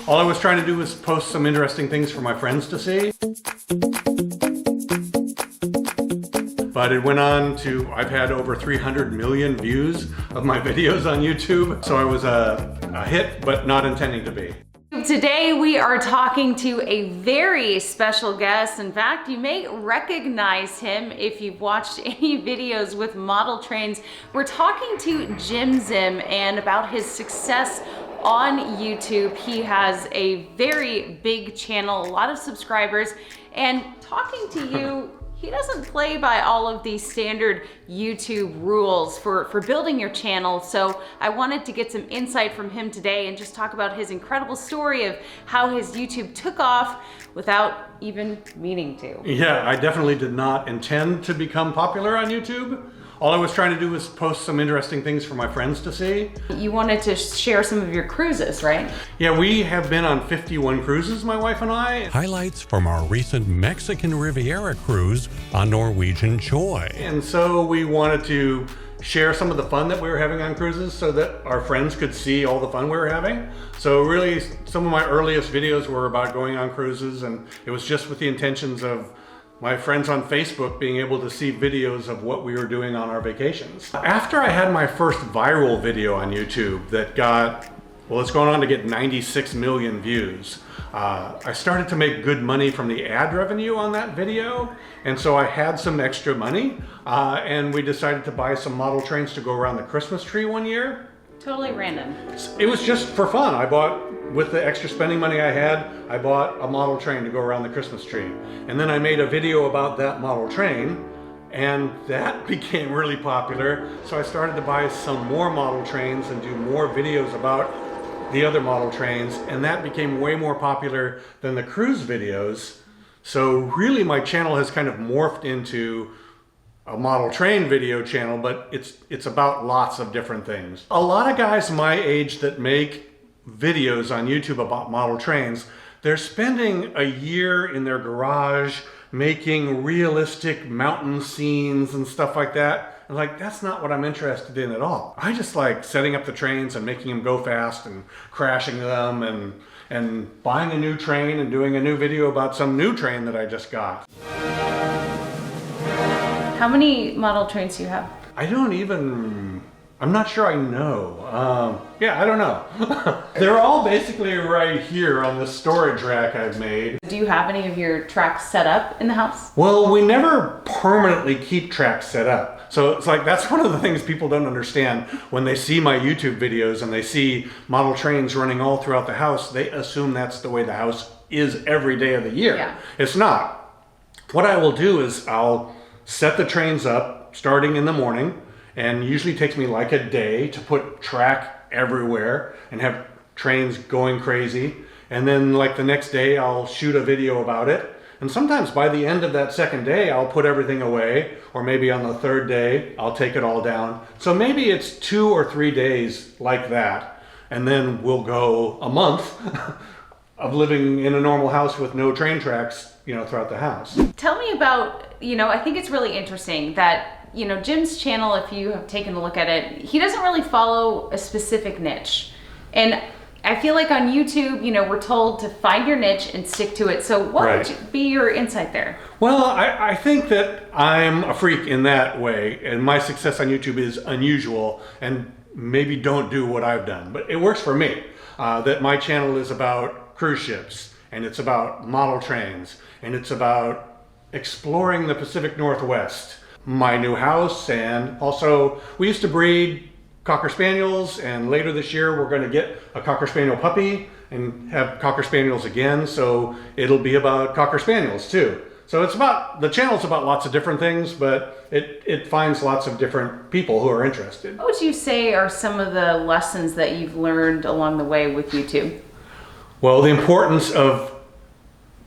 All I was trying to do was post some interesting things for my friends to see. But it went on to, I've had over 300 million views of my videos on YouTube. So I was a hit, but not intending to be. Today we are talking to a very special guest. In fact, you may recognize him if you've watched any videos with model trains. We're talking to Jim Zim and about his success on YouTube. He has a very big channel, a lot of subscribers, and talking to you, he doesn't play by all of these standard YouTube rules for building your channel. So I wanted to get some insight from him today and just talk about his incredible story of how his YouTube took off without even meaning to. Yeah, I definitely did not intend to become popular on YouTube. All I was trying to do was post some interesting things for my friends to see. You wanted to share some of your cruises, right? Yeah, we have been on 51 cruises, my wife and I. Highlights from our recent Mexican Riviera cruise on Norwegian Joy. And so we wanted to share some of the fun that we were having on cruises so that our friends could see all the fun we were having. So really, some of my earliest videos were about going on cruises, and it was just with the intentions of my friends on Facebook being able to see videos of what we were doing on our vacations. After I had my first viral video on YouTube that got, well, it's going on to get 96 million views, I started to make good money from the ad revenue on that video. And so I had some extra money and we decided to buy some model trains to go around the Christmas tree one year. Totally random. It was just for fun. I bought, with the extra spending money I had, I bought a model train to go around the Christmas tree. And then I made a video about that model train, and that became really popular. So I started to buy some more model trains and do more videos about the other model trains, and that became way more popular than the cruise videos. So really my channel has kind of morphed into a model train video channel, but it's about lots of different things. A lot of guys my age that make videos on YouTube about model trains, they're spending a year in their garage making realistic mountain scenes and stuff like that. And like, that's not what I'm interested in at all. I just like setting up the trains and making them go fast and crashing them and buying a new train and doing a new video about some new train that I just got. How many model trains do you have? I'm not sure I know. Yeah, I don't know. They're all basically right here on the storage rack I've made. Do you have any of your tracks set up in the house? Well, we never permanently keep tracks set up. So it's like, that's one of the things people don't understand when they see my YouTube videos and they see model trains running all throughout the house. They assume that's the way the house is every day of the year. Yeah. It's not. What I will do is I'll set the trains up starting in the morning, and usually takes me like a day to put track everywhere and have trains going crazy. And then like the next day I'll shoot a video about it. And sometimes by the end of that second day I'll put everything away, or maybe on the third day I'll take it all down. So maybe it's 2 or 3 days like that, and then we'll go a month of living in a normal house with no train tracks, you know, throughout the house. Tell me about, I think it's really interesting that, Jim's channel, if you have taken a look at it, he doesn't really follow a specific niche. And I feel like on YouTube, we're told to find your niche and stick to it. So what would be your insight there? Well, I think that I'm a freak in that way, and my success on YouTube is unusual and maybe don't do what I've done, but it works for me. That my channel is about cruise ships, and it's about model trains, and it's about exploring the Pacific Northwest, my new house, and also we used to breed Cocker Spaniels, and later this year we're going to get a Cocker Spaniel puppy and have Cocker Spaniels again, so it'll be about Cocker Spaniels too. So it's about, the channel's about lots of different things, but it finds lots of different people who are interested. What would you say are some of the lessons that you've learned along the way with YouTube? Well, the importance of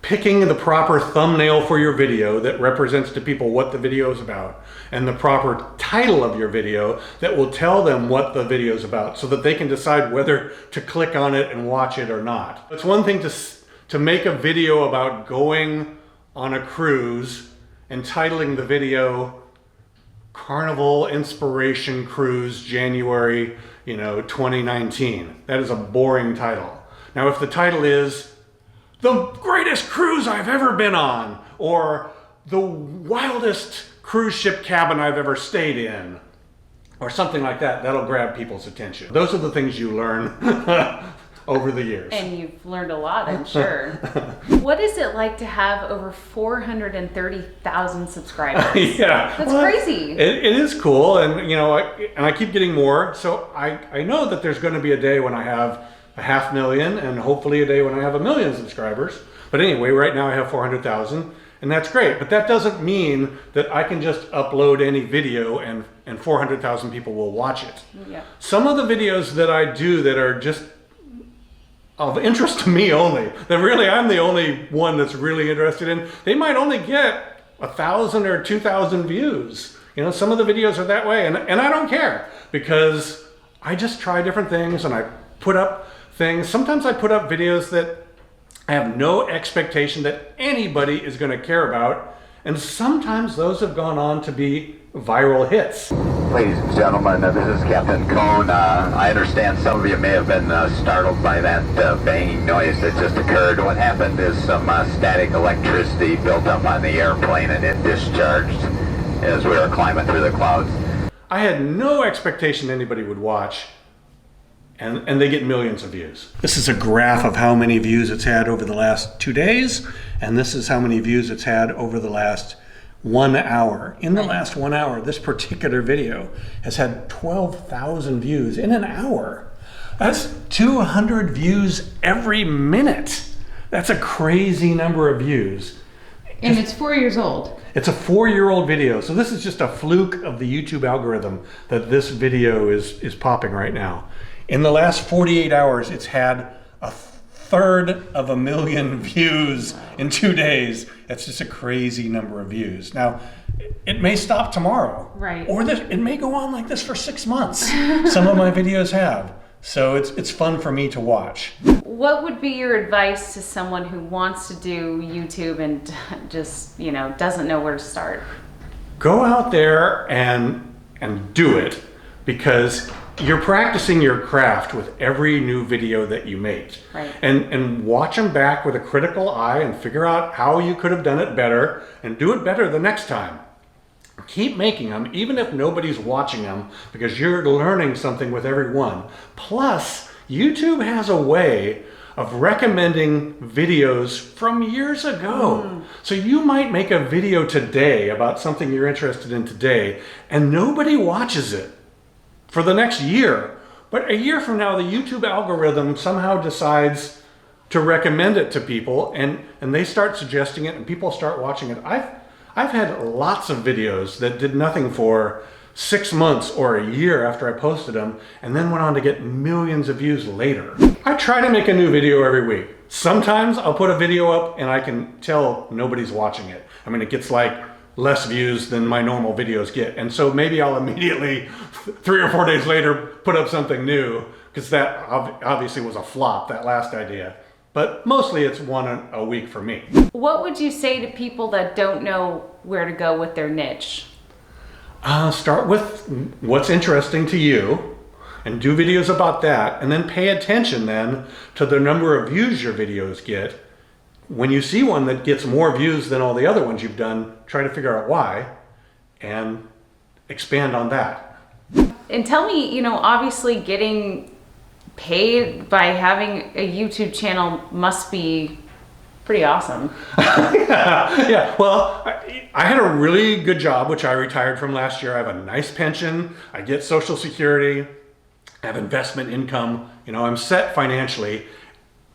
picking the proper thumbnail for your video that represents to people what the video is about, and the proper title of your video that will tell them what the video is about, so that they can decide whether to click on it and watch it or not. It's one thing to make a video about going on a cruise and titling the video Carnival Inspiration Cruise January 2019. That is a boring title. Now, if the title is The Greatest Cruise I've Ever Been On, or The Wildest Cruise Ship Cabin I've Ever Stayed In, or something like that, that'll grab people's attention. Those are the things you learn over the years. And you've learned a lot, I'm sure. What is it like to have over 430,000 subscribers? Yeah. That's crazy. It is cool, and I keep getting more. So I know that there's going to be a day when I have 500,000, and hopefully a day when I have 1 million subscribers. But anyway, right now I have 400,000, and that's great. But that doesn't mean that I can just upload any video and 400,000 people will watch it. Yeah. Some of the videos that I do that are just of interest to me only, that really I'm the only one that's really interested in, they might only get 1,000 or 2,000 views. Some of the videos are that way, and I don't care, because I just try different things and I put up things. Sometimes I put up videos that I have no expectation that anybody is going to care about, and sometimes those have gone on to be viral hits. Ladies and gentlemen, this is Captain Cone. I understand some of you may have been startled by that banging noise that just occurred. What happened is some static electricity built up on the airplane and it discharged as we were climbing through the clouds. I had no expectation anybody would watch, and they get millions of views. This is a graph of how many views it's had over the last 2 days, and this is how many views it's had over the last 1 hour. In the last 1 hour, this particular video has had 12,000 views in an hour. That's 200 views every minute. That's a crazy number of views. And it's 4 years old. It's a 4-year-old video, so this is just a fluke of the YouTube algorithm that this video is popping right now. In the last 48 hours, it's had 1/3 views in 2 days. That's just a crazy number of views. Now, it may stop tomorrow. Right. Or it may go on like this for 6 months. Some of my videos have. So it's fun for me to watch. What would be your advice to someone who wants to do YouTube and just, doesn't know where to start? Go out there and do it, because you're practicing your craft with every new video that you make. Right. And watch them back with a critical eye and figure out how you could have done it better and do it better the next time. Keep making them, even if nobody's watching them, because you're learning something with every one. Plus, YouTube has a way of recommending videos from years ago. So you might make a video today about something you're interested in today, and nobody watches it for the next year. But a year from now, the YouTube algorithm somehow decides to recommend it to people, and they start suggesting it, and people start watching it. I've had lots of videos that did nothing for 6 months or a year after I posted them, and then went on to get millions of views later. I try to make a new video every week. Sometimes I'll put a video up and I can tell nobody's watching it. I mean, it gets like less views than my normal videos get. And so maybe I'll immediately, 3 or 4 days later, put up something new, because that obviously was a flop, that last idea. But mostly it's one a week for me. What would you say to people that don't know where to go with their niche? Start with what's interesting to you and do videos about that, and then pay attention then to the number of views your videos get. When you see one that gets more views than all the other ones you've done, try to figure out why and expand on that. And tell me, obviously getting paid by having a YouTube channel must be pretty awesome. Yeah. Well, I had a really good job, which I retired from last year. I have a nice pension. I get Social Security. I have investment income. I'm set financially.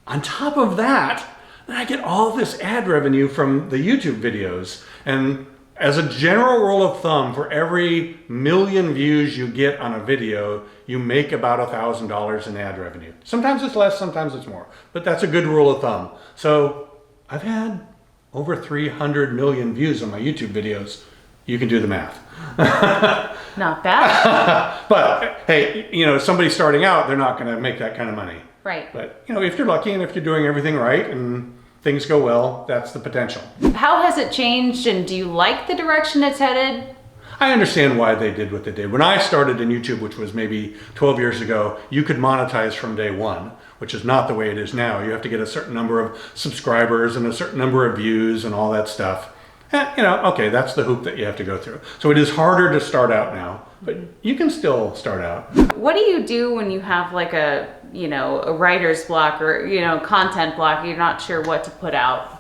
On top of that, then I get all this ad revenue from the YouTube videos. And as a general rule of thumb, for every 1 million views you get on a video, you make about $1,000 in ad revenue. Sometimes it's less, sometimes it's more, but that's a good rule of thumb. So I've had over 300 million views on my YouTube videos. You can do the math. Not bad. But hey, somebody starting out, they're not going to make that kind of money. Right. But if you're lucky and if you're doing everything right and things go well, that's the potential. How has it changed, and do you like the direction it's headed? I understand why they did what they did. When I started in YouTube, which was maybe 12 years ago, you could monetize from day one, which is not the way it is now. You have to get a certain number of subscribers and a certain number of views and all that stuff. You know, okay, that's the hoop that you have to go through. So it is harder to start out now, but you can still start out. What do you do when you have like a writer's block or, content block, you're not sure what to put out?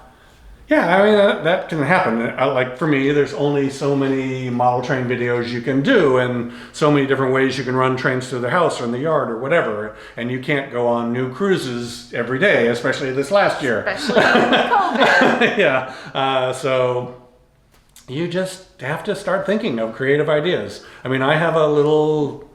Yeah, I mean, that can happen. Like for me, there's only so many model train videos you can do and so many different ways you can run trains through the house or in the yard or whatever. And you can't go on new cruises every day, especially this last year. Especially with COVID. Yeah, so you just have to start thinking of creative ideas. I mean, I have a little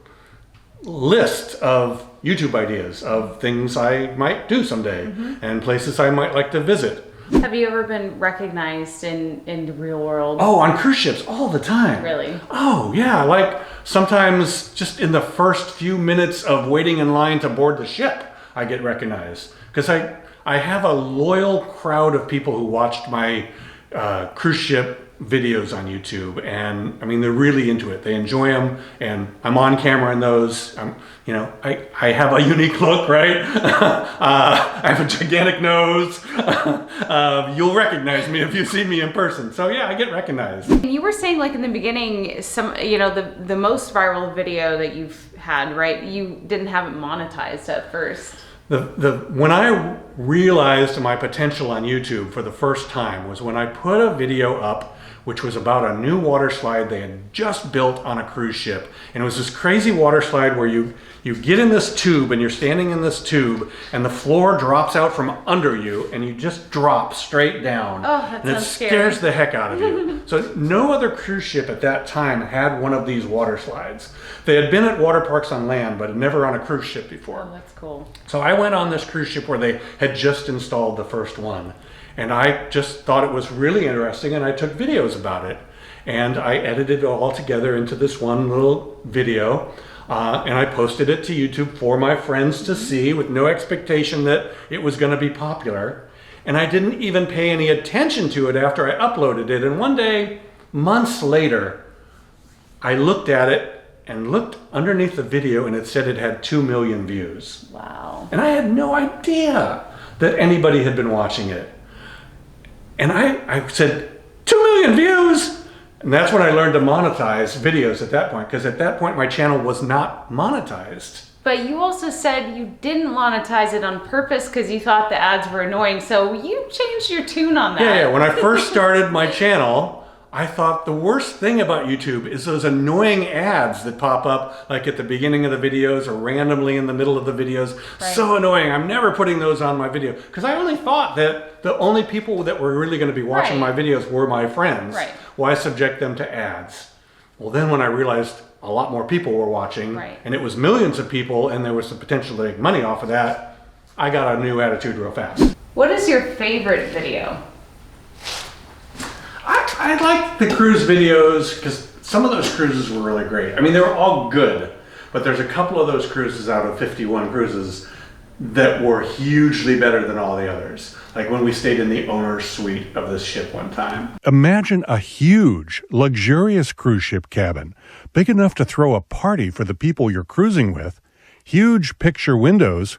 list of YouTube ideas of things I might do someday and places I might like to visit. Have you ever been recognized in the real world? Oh, on cruise ships all the time. Really? Oh, yeah. Like sometimes just in the first few minutes of waiting in line to board the ship, I get recognized. Because I have a loyal crowd of people who watched my cruise ship videos on YouTube, and I mean, they're really into it. They enjoy them, and I'm on camera in those. I have a unique look, right? I have a gigantic nose. You'll recognize me if you see me in person. So yeah, I get recognized. And you were saying, like in the beginning, the most viral video that you've had, right? You didn't have it monetized at first. When I realized my potential on YouTube for the first time was when I put a video up which was about a new water slide they had just built on a cruise ship. And it was this crazy water slide where you get in this tube and you're standing in this tube and the floor drops out from under you and you just drop straight down. Oh, that and it sounds scares scary. the heck out of you. So no other cruise ship at that time had one of these water slides. They had been at water parks on land, but never on a cruise ship before. Oh, that's cool. So I went on this cruise ship where they had just installed the first one. And I just thought it was really interesting, and I took videos about it. And I edited it all together into this one little video. And I posted it to YouTube for my friends to see with no expectation that it was going to be popular. And I didn't even pay any attention to it after I uploaded it. And one day, months later, I looked at it and looked underneath the video and it said it had 2 million views. Wow. And I had no idea that anybody had been watching it. And I said, 2 million views? And that's when I learned to monetize videos at that point, because at that point my channel was not monetized. But you also said you didn't monetize it on purpose because you thought the ads were annoying. So you changed your tune on that. Yeah, when I first started my channel, I thought the worst thing about YouTube is those annoying ads that pop up like at the beginning of the videos or randomly in the middle of the videos. Right. So annoying. I'm never putting those on my video because I only thought that the only people that were really going to be watching Right. my videos were my friends. Right. Why subject them to ads? Well, then when I realized a lot more people were watching Right. and it was millions of people and there was the potential to make money off of that, I got a new attitude real fast. What is your favorite video? I like the cruise videos because some of those cruises were really great. I mean, they were all good, but there's a couple of those cruises out of 51 cruises that were hugely better than all the others. Like when we stayed in the owner's suite of this ship one time. Imagine a huge, luxurious cruise ship cabin, big enough to throw a party for the people you're cruising with, huge picture windows,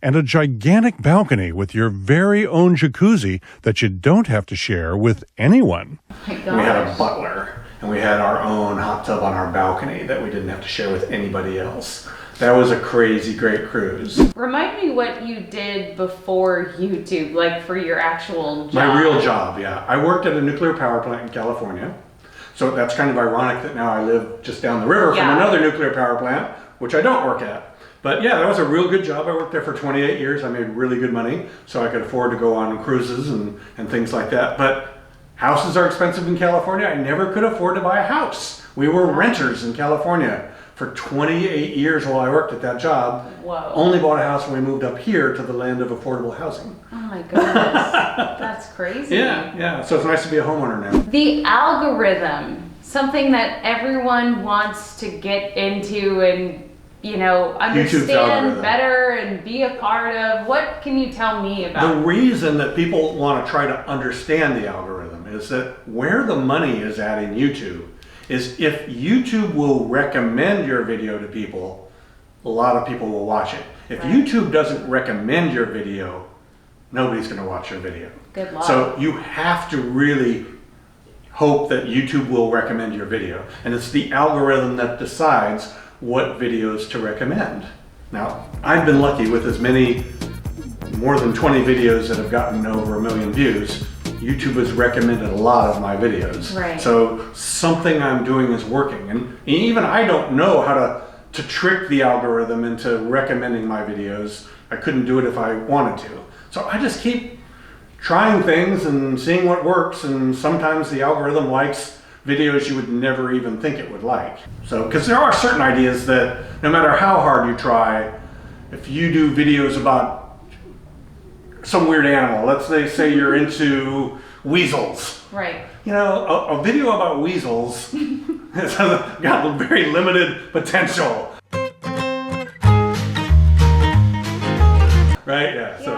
and a gigantic balcony with your very own jacuzzi that you don't have to share with anyone. Oh my We had a gosh. butler, and we had our own hot tub on our balcony that we didn't have to share with anybody else. That was a crazy great cruise. Remind me what you did before YouTube, like for your actual job. My real job, yeah. I worked at a nuclear power plant in California. So that's kind of ironic that now I live just down the river from Yeah. another nuclear power plant, which I don't work at. But yeah, that was a real good job. I worked there for 28 years. I made really good money, so I could afford to go on cruises and things like that. But houses are expensive in California. I never could afford to buy a house. We were renters in California for 28 years while I worked at that job. Whoa. Only bought a house when we moved up here to the land of affordable housing. Oh my goodness. That's crazy. Yeah. So it's nice to be a homeowner now. The algorithm, something that everyone wants to get into and understand algorithm. better and be a part of. What can you tell me about? The reason that people want to try to understand the algorithm is that where the money is at in YouTube is if YouTube will recommend your video to people, a lot of people will watch it. If YouTube doesn't recommend your video, nobody's going to watch your video. Good luck. So you have to really hope that YouTube will recommend your video. And it's the algorithm that decides what videos to recommend. Now, I've been lucky with more than 20 videos that have gotten over 1 million views. YouTube has recommended a lot of my videos. Right. So something I'm doing is working. And even I don't know how to trick the algorithm into recommending my videos. I couldn't do it if I wanted to. So I just keep trying things and seeing what works, and sometimes the algorithm likes videos you would never even think it would like. So, because there are certain ideas that no matter how hard you try, if you do videos about some weird animal, let's say you're into weasels. Right. You know, a video about weasels has got very limited potential. Right? Yeah. So,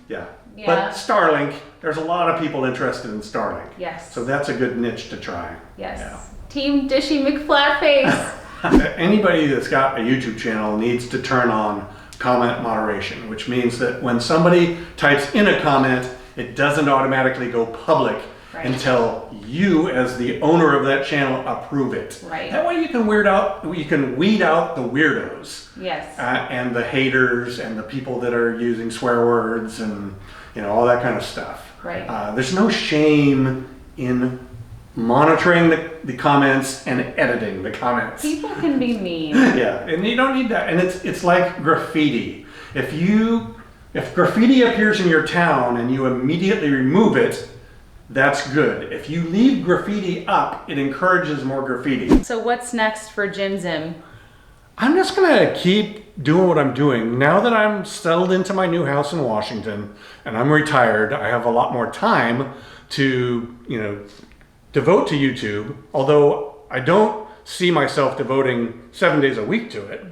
yeah. Yeah. But Starlink, there's a lot of people interested in Starlink. Yes. So that's a good niche to try. Yes. Yeah. Team Dishy McFlatface. Anybody that's got a YouTube channel needs to turn on comment moderation, which means that when somebody types in a comment, it doesn't automatically go public until you, as the owner of that channel, approve it. Right. That way you can weed out the weirdos. Yes. And the haters and the people that are using swear words and all that kind of stuff. Right. There's no shame in monitoring the comments and editing the comments. People can be mean. Yeah, and you don't need that. And it's like graffiti. If graffiti appears in your town and you immediately remove it, that's good. If you leave graffiti up, it encourages more graffiti. So what's next for Jim Zim? I'm just gonna keep doing what I'm doing. Now that I'm settled into my new house in Washington and I'm retired, I have a lot more time to, devote to YouTube, although I don't see myself devoting 7 days a week to it,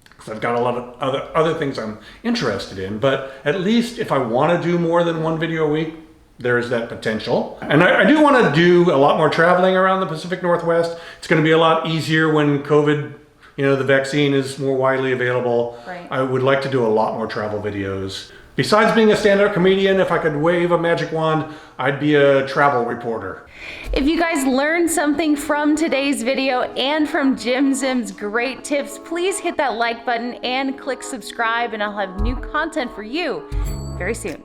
because I've got a lot of other things I'm interested in. But at least if I want to do more than one video a week, there's that potential. And I do want to do a lot more traveling around the Pacific Northwest. It's going to be a lot easier when COVID, the vaccine is more widely available. Right. I would like to do a lot more travel videos. Besides being a stand-up comedian, if I could wave a magic wand, I'd be a travel reporter. If you guys learned something from today's video and from Jim Zim's great tips, please hit that like button and click subscribe, and I'll have new content for you very soon.